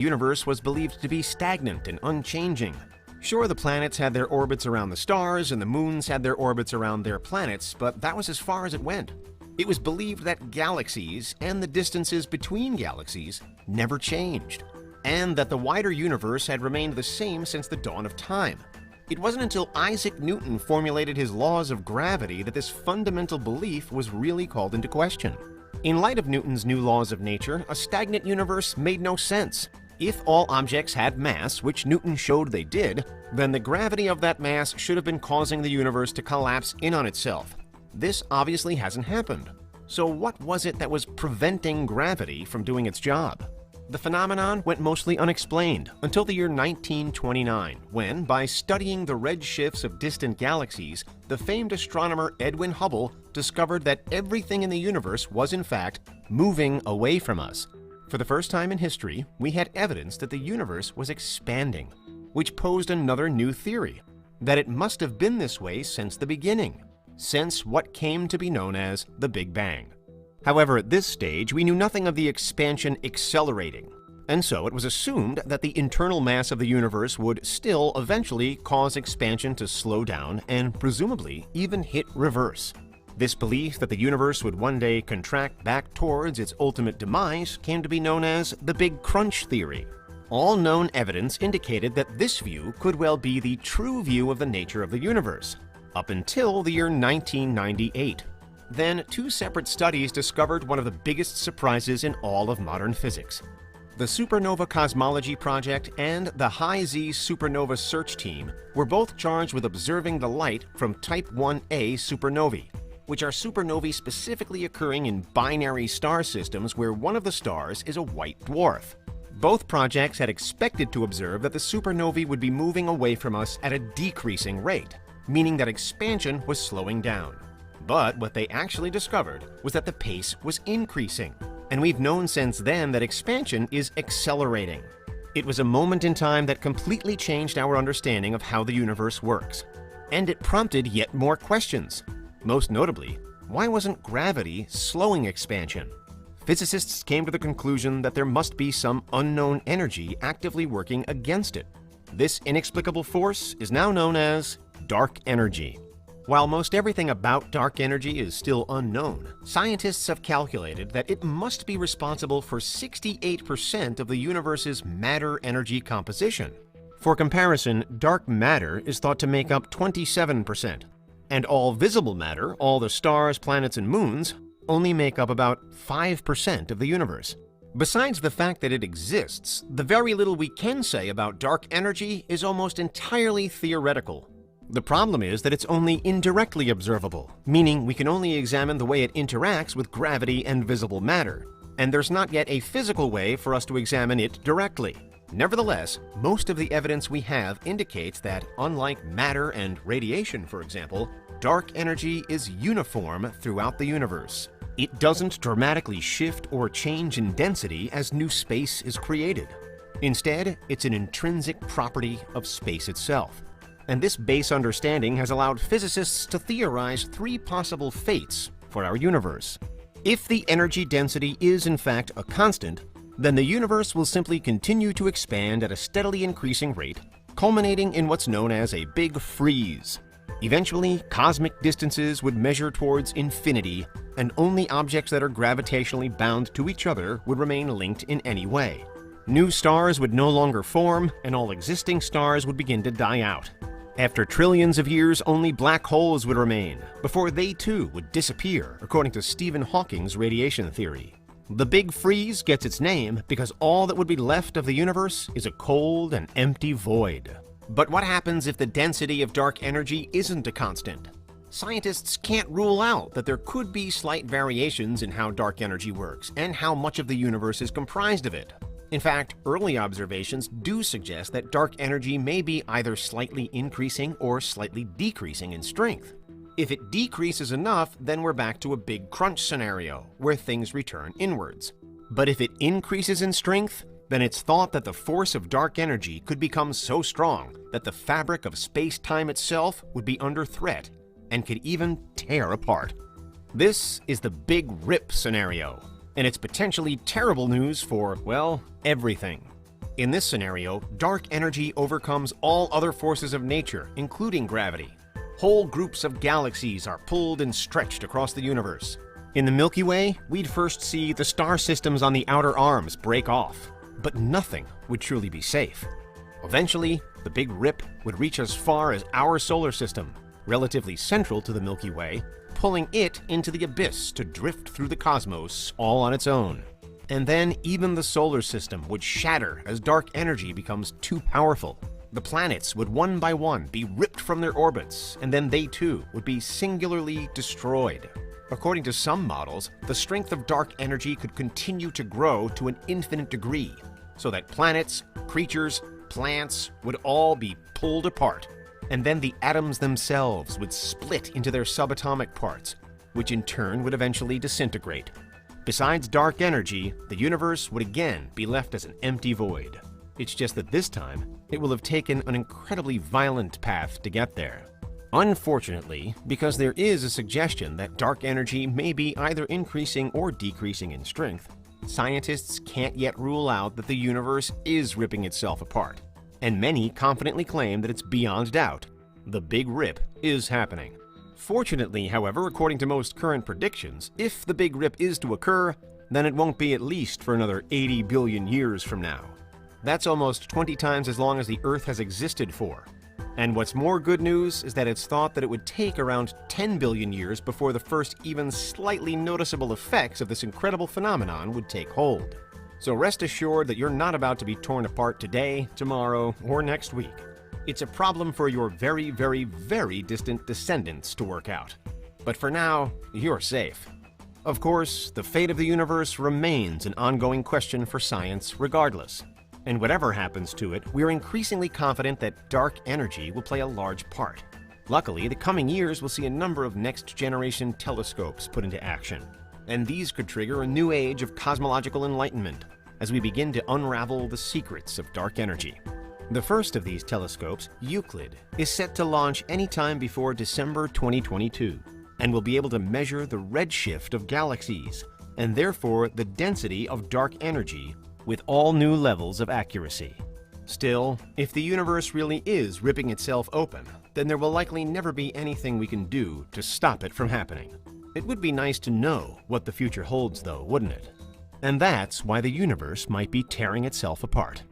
The universe was believed to be stagnant and unchanging. Sure, the planets had their orbits around the stars and the moons had their orbits around their planets, but that was as far as it went. It was believed that galaxies and the distances between galaxies never changed, and that the wider universe had remained the same since the dawn of time. It wasn't until Isaac Newton formulated his laws of gravity that this fundamental belief was really called into question. In light of Newton's new laws of nature, a stagnant universe made no sense. If all objects had mass, which Newton showed they did, then the gravity of that mass should have been causing the universe to collapse in on itself. This obviously hasn't happened. So what was it that was preventing gravity from doing its job? The phenomenon went mostly unexplained until the year 1929, when, by studying the red shifts of distant galaxies, the famed astronomer Edwin Hubble discovered that everything in the universe was in fact moving away from us. For the first time in history, we had evidence that the universe was expanding, which posed another new theory, that it must have been this way since the beginning, since what came to be known as the Big Bang. However, at this stage, we knew nothing of the expansion accelerating, and so it was assumed that the internal mass of the universe would still eventually cause expansion to slow down and presumably even hit reverse. This belief that the universe would one day contract back towards its ultimate demise came to be known as the Big Crunch theory. All known evidence indicated that this view could well be the true view of the nature of the universe, up until the year 1998. Then, two separate studies discovered one of the biggest surprises in all of modern physics. The Supernova Cosmology Project and the High-Z Supernova Search Team were both charged with observing the light from Type 1a supernovae, which are supernovae specifically occurring in binary star systems where one of the stars is a white dwarf. Both projects had expected to observe that the supernovae would be moving away from us at a decreasing rate, meaning that expansion was slowing down. But what they actually discovered was that the pace was increasing, and we've known since then that expansion is accelerating. It was a moment in time that completely changed our understanding of how the universe works, and it prompted yet more questions. Most notably, why wasn't gravity slowing expansion? Physicists came to the conclusion that there must be some unknown energy actively working against it. This inexplicable force is now known as dark energy. While most everything about dark energy is still unknown, scientists have calculated that it must be responsible for 68% of the universe's matter-energy composition. For comparison, dark matter is thought to make up 27%. And all visible matter, all the stars, planets, and moons, only make up about 5% of the universe. Besides the fact that it exists, the very little we can say about dark energy is almost entirely theoretical. The problem is that it's only indirectly observable, meaning we can only examine the way it interacts with gravity and visible matter, and there's not yet a physical way for us to examine it directly. Nevertheless, most of the evidence we have indicates that, unlike matter and radiation, for example, dark energy is uniform throughout the universe. It doesn't dramatically shift or change in density as new space is created. Instead, it's an intrinsic property of space itself. And this base understanding has allowed physicists to theorize three possible fates for our universe. If the energy density is in fact a constant, then the universe will simply continue to expand at a steadily increasing rate, culminating in what's known as a big freeze. Eventually, cosmic distances would measure towards infinity, and only objects that are gravitationally bound to each other would remain linked in any way. New stars would no longer form, and all existing stars would begin to die out. After trillions of years, only black holes would remain, before they too would disappear, according to Stephen Hawking's radiation theory. The Big Freeze gets its name because all that would be left of the universe is a cold and empty void. But what happens if the density of dark energy isn't a constant? Scientists can't rule out that there could be slight variations in how dark energy works and how much of the universe is comprised of it. In fact, early observations do suggest that dark energy may be either slightly increasing or slightly decreasing in strength. If it decreases enough, then we're back to a big crunch scenario, where things return inwards. But if it increases in strength, then it's thought that the force of dark energy could become so strong that the fabric of space-time itself would be under threat and could even tear apart. This is the Big Rip scenario, and it's potentially terrible news for, well, everything. In this scenario, dark energy overcomes all other forces of nature, including gravity. Whole groups of galaxies are pulled and stretched across the universe. In the Milky Way, we'd first see the star systems on the outer arms break off, but nothing would truly be safe. Eventually, the Big Rip would reach as far as our solar system, relatively central to the Milky Way, pulling it into the abyss to drift through the cosmos all on its own. And then even the solar system would shatter as dark energy becomes too powerful. The planets would one by one be ripped from their orbits, and then they too would be singularly destroyed. According to some models, the strength of dark energy could continue to grow to an infinite degree, so that planets, creatures, plants would all be pulled apart. And then the atoms themselves would split into their subatomic parts, which in turn would eventually disintegrate. Besides dark energy, the universe would again be left as an empty void. It's just that this time, it will have taken an incredibly violent path to get there. Unfortunately, because there is a suggestion that dark energy may be either increasing or decreasing in strength, scientists can't yet rule out that the universe is ripping itself apart. And many confidently claim that it's beyond doubt. The Big Rip is happening. Fortunately, however, according to most current predictions, if the Big Rip is to occur, then it won't be at least for another 80 billion years from now. That's almost 20 times as long as the Earth has existed for. And what's more good news is that it's thought that it would take around 10 billion years before the first even slightly noticeable effects of this incredible phenomenon would take hold. So rest assured that you're not about to be torn apart today, tomorrow, or next week. It's a problem for your very, very, very distant descendants to work out. But for now, you're safe. Of course, the fate of the universe remains an ongoing question for science regardless. And whatever happens to it, we're increasingly confident that dark energy will play a large part. Luckily, the coming years will see a number of next-generation telescopes put into action. And these could trigger a new age of cosmological enlightenment as we begin to unravel the secrets of dark energy. The first of these telescopes, Euclid, is set to launch anytime before December 2022 and will be able to measure the redshift of galaxies and therefore the density of dark energy with all new levels of accuracy. Still, if the universe really is ripping itself open, then there will likely never be anything we can do to stop it from happening. It would be nice to know what the future holds though, wouldn't it? And that's why the universe might be tearing itself apart.